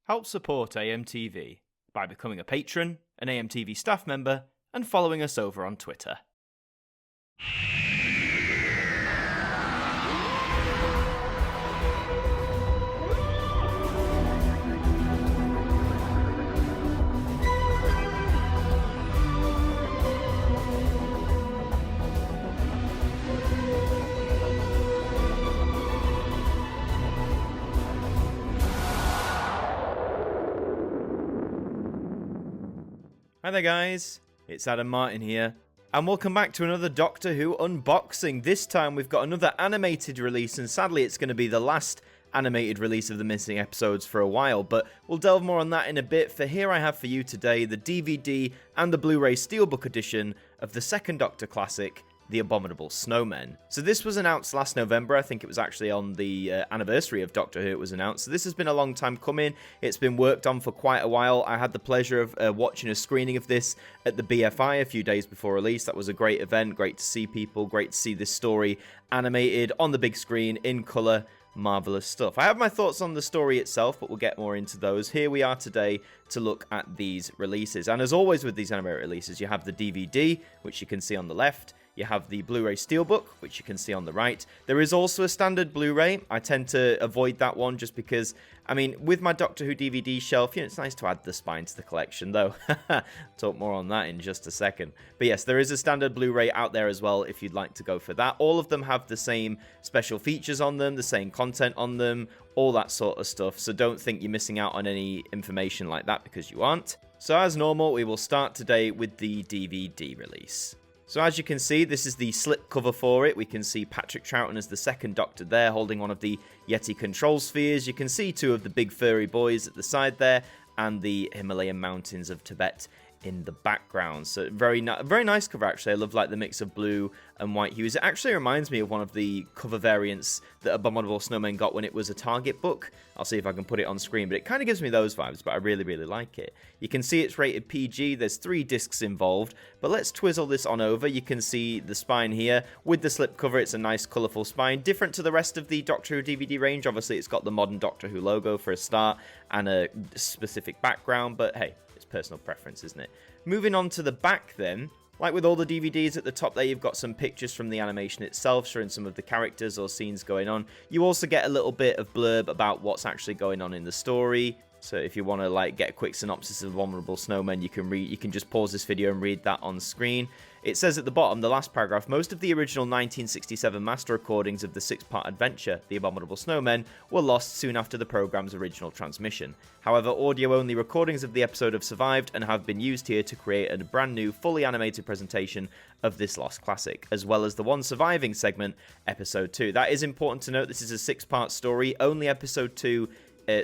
Help support AMTV by becoming a patron, an AMTV staff member, and following us over on Twitter. Hi there guys, it's Adam Martyn here, and welcome back to another Doctor Who unboxing. This time we've got another animated release, and sadly it's going to be the last animated release of the missing episodes for a while, but we'll delve more on that in a bit. For here I have for you today the DVD and the Blu-ray Steelbook edition of the second Doctor classic, The Abominable Snowmen. So this was announced last November. I think it was actually on the anniversary of Doctor Who it was announced. So this has been a long time coming. It's been worked on for quite a while. I had the pleasure of watching a screening of this at the BFI a few days before release. That was a great event. Great to see people. Great to see this story animated on the big screen in colour. Marvellous stuff. I have my thoughts on the story itself, but we'll get more into those. Here we are today to look at these releases. And as always with these animated releases, you have the DVD, which you can see on the left. You have the Blu-ray Steelbook, which you can see on the right. There is also a standard Blu-ray. I tend to avoid that one just because, I mean, with my Doctor Who DVD shelf, you know, it's nice to add the spine to the collection, though. Talk more on that in just a second. But yes, there is a standard Blu-ray out there as well if you'd like to go for that. All of them have the same special features on them, the same content on them, all that sort of stuff. So don't think you're missing out on any information like that because you aren't. So as normal, we will start today with the DVD release. So as you can see, this is the slip cover for it. We can see Patrick Troughton as the second Doctor there, holding one of the Yeti control spheres. You can see two of the big furry boys at the side there, and the Himalayan mountains of Tibet in the background. So very nice cover, actually. I love like the mix of blue and white hues. It actually reminds me of one of the cover variants that Abominable Snowmen got when it was a Target book. I'll see if I can put it on screen, but it kind of gives me those vibes, but I really like it. You can see it's rated PG. There's 3 discs involved, but let's twizzle this on over. You can see the spine here with the slipcover. It's a nice colourful spine, different to the rest of the Doctor Who DVD range. Obviously, it's got the modern Doctor Who logo for a start and a specific background, but hey, personal preference, isn't it? Moving on to the back then, like with all the DVDs at the top there, you've got some pictures from the animation itself showing some of the characters or scenes going on. You also get a little bit of blurb about what's actually going on in the story. So if you want to like get a quick synopsis of Abominable Snowmen, you can just pause this video and read that on screen. It says at the bottom, the last paragraph, most of the original 1967 master recordings of the 6-part adventure, The Abominable Snowmen, were lost soon after the programme's original transmission. However, audio-only recordings of the episode have survived and have been used here to create a brand new, fully animated presentation of this lost classic, as well as the one surviving segment, Episode 2. That is important to note. This is a 6-part story. Only Episode 2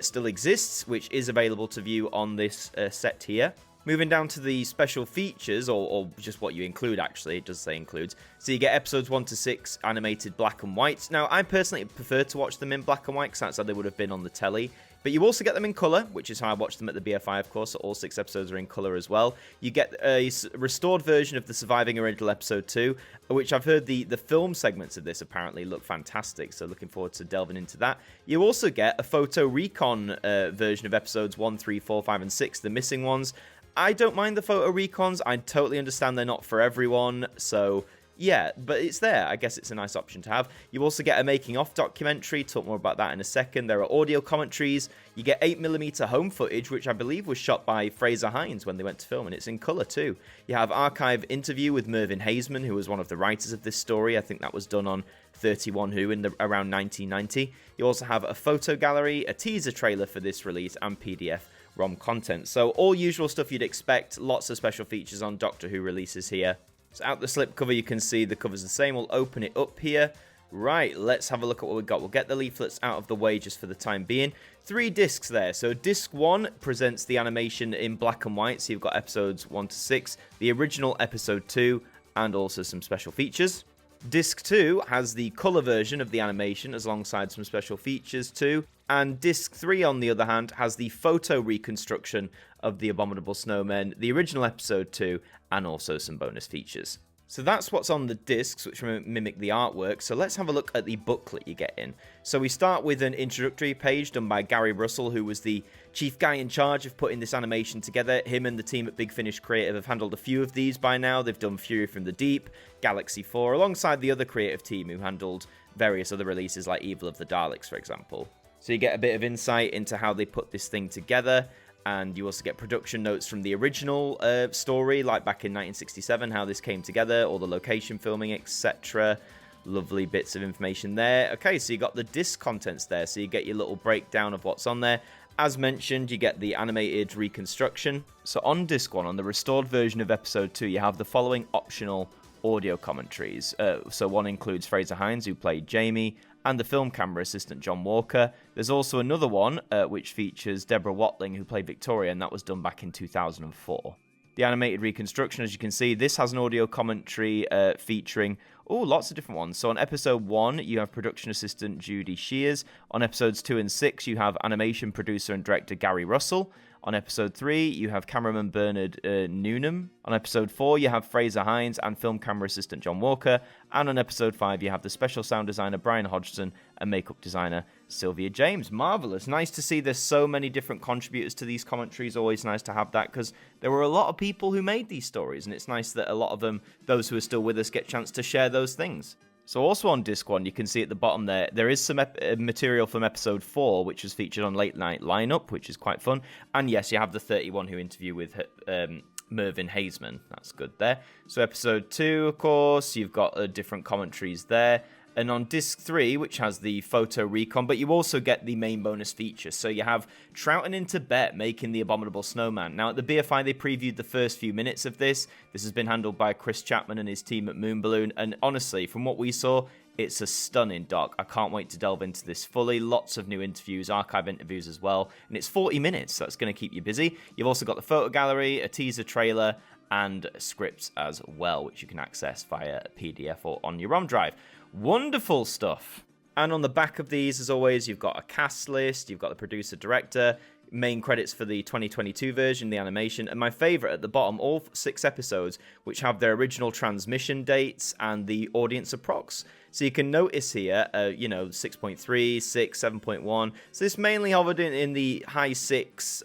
still exists, which is available to view on this set here. Moving down to the special features, or just what you include, actually, it does say includes. So you get episodes 1 to 6 animated black and white. Now, I personally prefer to watch them in black and white, because that's how they would have been on the telly. But you also get them in colour, which is how I watched them at the BFI, of course, so all 6 episodes are in colour as well. You get a restored version of the surviving original episode 2, which I've heard the film segments of this apparently look fantastic, so looking forward to delving into that. You also get a photo recon version of episodes 1, 3, 4, 5, and 6, the missing ones. I don't mind the photo recons. I totally understand they're not for everyone, so yeah, but it's there. I guess it's a nice option to have. You also get a making-of documentary. Talk more about that in a second. There are audio commentaries. You get 8mm home footage, which I believe was shot by Fraser Hines when they went to film, and it's in colour too. You have archive interview with Mervyn Haseman, who was one of the writers of this story. I think that was done on 31 Who in around 1990. You also have a photo gallery, a teaser trailer for this release, and PDF ROM content. So all usual stuff you'd expect. Lots of special features on Doctor Who releases here. So out the slipcover, you can see the cover's the same. We'll open it up here. Right, let's have a look at what we've got. We'll get the leaflets out of the way just for the time being. 3 discs there. So disc 1 presents the animation in black and white. So you've got episodes 1 to 6, the original episode 2, and also some special features. Disc 2 has the colour version of the animation alongside some special features too. And Disc 3, on the other hand, has the photo reconstruction of the Abominable Snowmen, the original episode 2, and also some bonus features. So that's what's on the discs, which mimic the artwork. So let's have a look at the booklet you get in. So we start with an introductory page done by Gary Russell, who was the chief guy in charge of putting this animation together. Him and the team at Big Finish Creative have handled a few of these by now. They've done Fury from the Deep, Galaxy 4, alongside the other creative team who handled various other releases like Evil of the Daleks, for example. So you get a bit of insight into how they put this thing together. And you also get production notes from the original story, like back in 1967, how this came together, all the location filming, etc. Lovely bits of information there. Okay, so you got the disc contents there, so you get your little breakdown of what's on there. As mentioned, you get the animated reconstruction. So on disc 1, on the restored version of episode 2, you have the following optional audio commentaries. So one includes Fraser Hines, who played Jamie, and the film camera assistant John Walker. There's also another one which features Deborah Watling, who played Victoria, and that was done back in 2004. The animated reconstruction, as you can see, this has an audio commentary featuring lots of different ones. So on episode 1, you have production assistant Judy Shears. On episodes 2 and 6, you have animation producer and director Gary Russell. On episode 3, you have cameraman Bernard Newnham. On episode 4, you have Fraser Hines and film camera assistant John Walker. And on episode 5, you have the special sound designer Brian Hodgson and makeup designer Sylvia James. Marvellous. Nice to see there's so many different contributors to these commentaries. Always nice to have that, because there were a lot of people who made these stories, and it's nice that a lot of them, those who are still with us, get a chance to share those things. So also on disc 1, you can see at the bottom there is some material from episode 4, which was featured on Late Night Lineup, which is quite fun. And yes, you have the 31 who interview with Mervyn Haseman. That's good there. So episode 2, of course, you've got different commentaries there. And on disc 3, which has the photo recon, but you also get the main bonus features. So you have Troughton in Tibet making the Abominable Snowman. Now, at the BFI, they previewed the first few minutes of this. This has been handled by Chris Chapman and his team at Moonballoon. And honestly, from what we saw, it's a stunning doc. I can't wait to delve into this fully. Lots of new interviews, archive interviews as well. And it's 40 minutes, so that's going to keep you busy. You've also got the photo gallery, a teaser trailer, and scripts as well, which you can access via PDF or on your ROM drive. Wonderful stuff. And on the back of these, as always, you've got a cast list, you've got the producer director, main credits for the 2022 version, the animation, and my favourite at the bottom, all 6 episodes, which have their original transmission dates and the audience approx. So you can notice here, 6.3, 6, 7.1. So this mainly hovered in the high 6,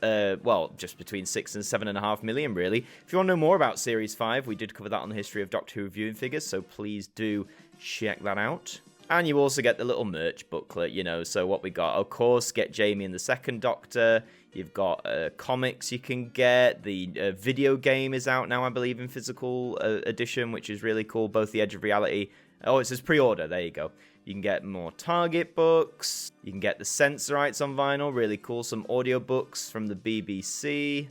just between 6 and 7.5 million, really. If you want to know more about Series 5, we did cover that on the history of Doctor Who viewing figures, so please do check that out. And you also get the little merch booklet, so what we got, of course, get Jamie and the Second Doctor. You've got comics you can get. The video game is out now, I believe, in physical edition, which is really cool. Both The Edge of Reality. Oh, it says pre-order. There you go. You can get more Target books. You can get the Sensorites on vinyl. Really cool. Some audiobooks from the BBC.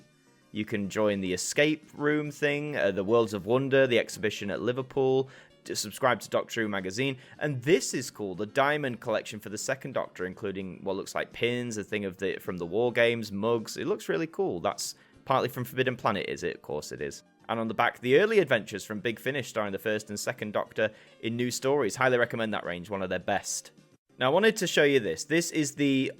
You can join the escape room thing, the Worlds of Wonder, the exhibition at Liverpool. To subscribe to Doctor Who magazine, and this is cool, the Diamond collection for the Second Doctor, including what looks like pins, a thing from the War Games, mugs. It looks really cool. That's partly from Forbidden Planet, is it? Of course it is. And on the back, the early adventures from Big Finish, starring the First and Second Doctor in new stories. Highly recommend that range, one of their best. Now, I wanted to show you this. This is the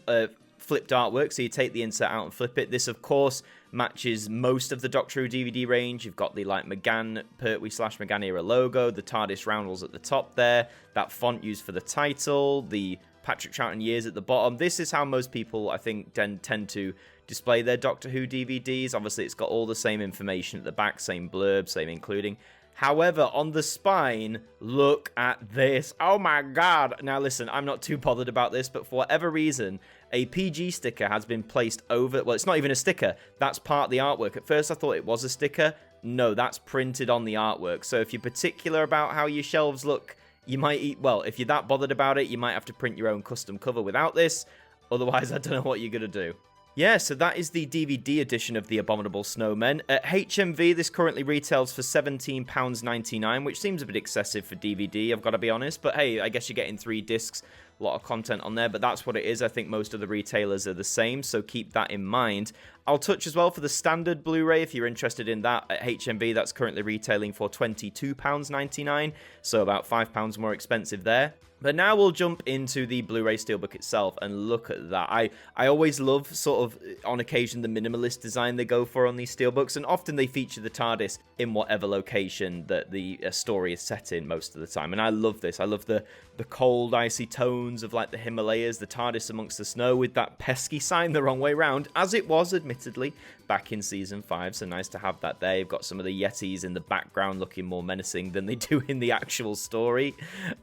flipped artwork, so you take the insert out and flip it. This, of course, matches most of the Doctor Who DVD range. You've got the McGann, Pertwee / McGann era logo, the TARDIS roundels at the top there, that font used for the title, the Patrick Troughton years at the bottom. This is how most people, I think, tend to display their Doctor Who DVDs. Obviously, it's got all the same information at the back, same blurb, same including. However, on the spine, look at this. Oh my god. Now listen, I'm not too bothered about this, but for whatever reason, a PG sticker has been placed over... Well, it's not even a sticker. That's part of the artwork. At first, I thought it was a sticker. No, that's printed on the artwork. So if you're particular about how your shelves look, you might... Well, if you're that bothered about it, you might have to print your own custom cover without this. Otherwise, I don't know what you're going to do. Yeah, so that is the DVD edition of The Abominable Snowmen. At HMV, this currently retails for £17.99, which seems a bit excessive for DVD, I've got to be honest. But hey, I guess you're getting 3 discs, a lot of content on there, but that's what it is. I think most of the retailers are the same, so keep that in mind. I'll touch as well for the standard Blu-ray if you're interested in that. At HMV, that's currently retailing for £22.99, so about £5 more expensive there. But now we'll jump into the Blu-ray Steelbook itself and look at that. I always love, sort of, on occasion, the minimalist design they go for on these Steelbooks, and often they feature the TARDIS in whatever location that the story is set in most of the time. And I love this. I love the cold, icy tones of, like, the Himalayas, the TARDIS amongst the snow with that pesky sign the wrong way round, as it was, admittedly, back in Season 5, so nice to have that there. You've got some of the Yetis in the background looking more menacing than they do in the actual story.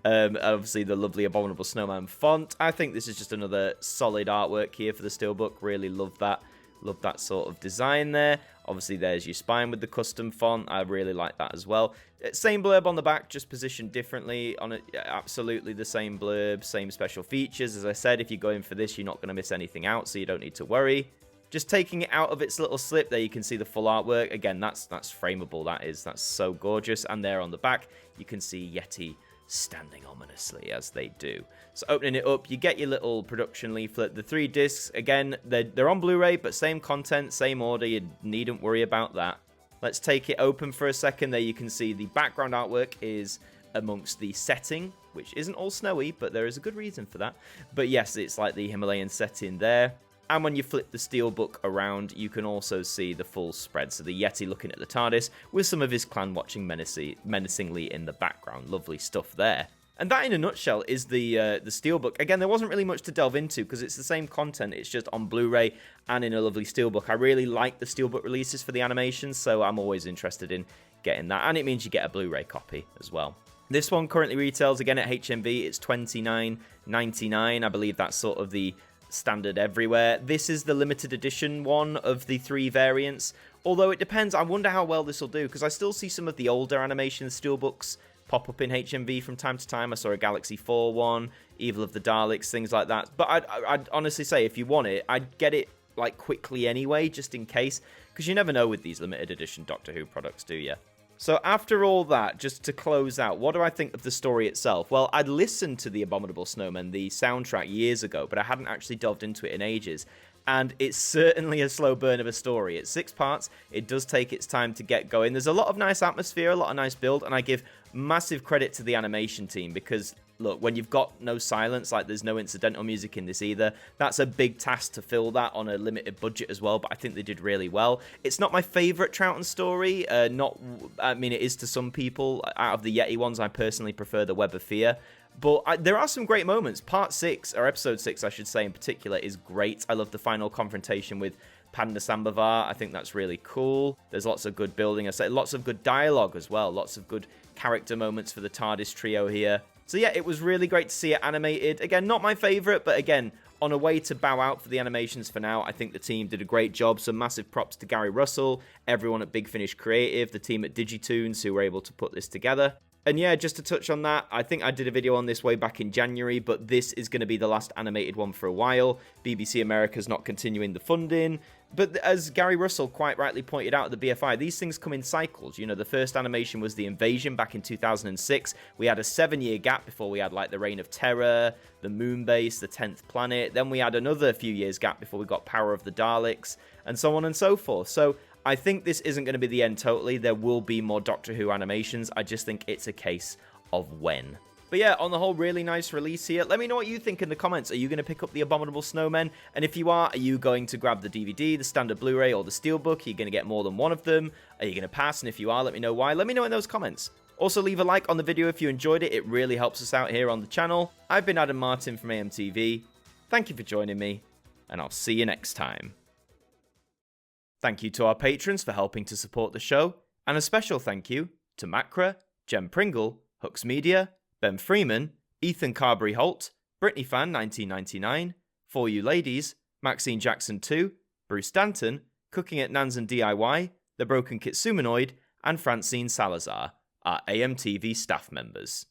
Obviously, the lovely Abominable Snowman font. I think this is just another solid artwork here for the Steelbook. Really love that. Love that sort of design there. Obviously, there's your spine with the custom font. I really like that as well. Same blurb on the back, just positioned differently. On it, absolutely the same blurb, same special features. As I said, if you're going for this, you're not going to miss anything out, so you don't need to worry. Just taking it out of its little slip, there you can see the full artwork. Again, that's frameable, that's so gorgeous. And there on the back, you can see Yeti standing ominously, as they do. So opening it up, you get your little production leaflet. The 3 discs, again, they're on Blu-ray, but same content, same order. You needn't worry about that. Let's take it open for a second. There you can see the background artwork is amongst the setting, which isn't all snowy, but there is a good reason for that. But yes, it's like the Himalayan setting there. And when you flip the Steelbook around, you can also see the full spread. So the Yeti looking at the TARDIS with some of his clan watching menacingly in the background. Lovely stuff there. And that, in a nutshell, is the Steelbook. Again, there wasn't really much to delve into because it's the same content. It's just on Blu-ray and in a lovely Steelbook. I really like the Steelbook releases for the animations, so I'm always interested in getting that. And it means you get a Blu-ray copy as well. This one currently retails, again, at HMV. It's $29.99. I believe that's sort of the standard everywhere. This is the limited edition one of the 3 variants, although it depends. I wonder how well this will do, because I still see some of the older animation Steelbooks pop up in HMV from time to time. I saw a Galaxy 4 one, Evil of the Daleks, things like that. But I'd honestly say, if you want it, I'd get it like quickly anyway, just in case, because you never know with these limited edition Doctor Who products, do you? So after all that, just to close out, what do I think of the story itself? Well, I'd listened to the Abominable Snowmen, the soundtrack, years ago, but I hadn't actually delved into it in ages. And it's certainly a slow burn of a story. It's 6 parts. It does take its time to get going. There's a lot of nice atmosphere, a lot of nice build, and I give massive credit to the animation team because, look, when you've got no silence, like there's no incidental music in this either, that's a big task to fill that on a limited budget as well, but I think they did really well. It's not my favourite Troughton story. I mean, it is to some people. Out of the Yeti ones, I personally prefer the Web of Fear. But there are some great moments. Part 6, or episode 6, I should say, in particular, is great. I love the final confrontation with Pandasambhavar. I think that's really cool. There's lots of good building. I say lots of good dialogue as well. Lots of good character moments for the TARDIS trio here. So yeah, it was really great to see it animated. Again, not my favourite, but again, on a way to bow out for the animations for now. I think the team did a great job. Some massive props to Gary Russell, everyone at Big Finish Creative, the team at Digitoons who were able to put this together. And yeah, just to touch on that, I think I did a video on this way back in January, but this is going to be the last animated one for a while. BBC America's not continuing the funding. But as Gary Russell quite rightly pointed out at the BFI, these things come in cycles. You know, the first animation was The Invasion back in 2006. We had a 7-year gap before we had, like, The Reign of Terror, The Moon Base, The 10th Planet. Then we had another few years gap before we got Power of the Daleks, and so on and so forth. So I think this isn't going to be the end totally. There will be more Doctor Who animations. I just think it's a case of when. But yeah, on the whole, really nice release here. Let me know what you think in the comments. Are you going to pick up the Abominable Snowmen? And if you are you going to grab the DVD, the standard Blu-ray, or the Steelbook? Are you going to get more than one of them? Are you going to pass? And if you are, let me know why. Let me know in those comments. Also, leave a like on the video if you enjoyed it. It really helps us out here on the channel. I've been Adam Martyn from AMTV. Thank you for joining me, and I'll see you next time. Thank you to our patrons for helping to support the show, and a special thank you to Macra, Jem Pringle, Hooks Media, Ben Freeman, Ethan Carberry-Holt, Britney Fan 1999, For You Ladies, Maxine Jackson 2, Bruce Stanton, Cooking at Nansen DIY, The Broken Kitsumanoid, and Francine Salazar, our AMTV staff members.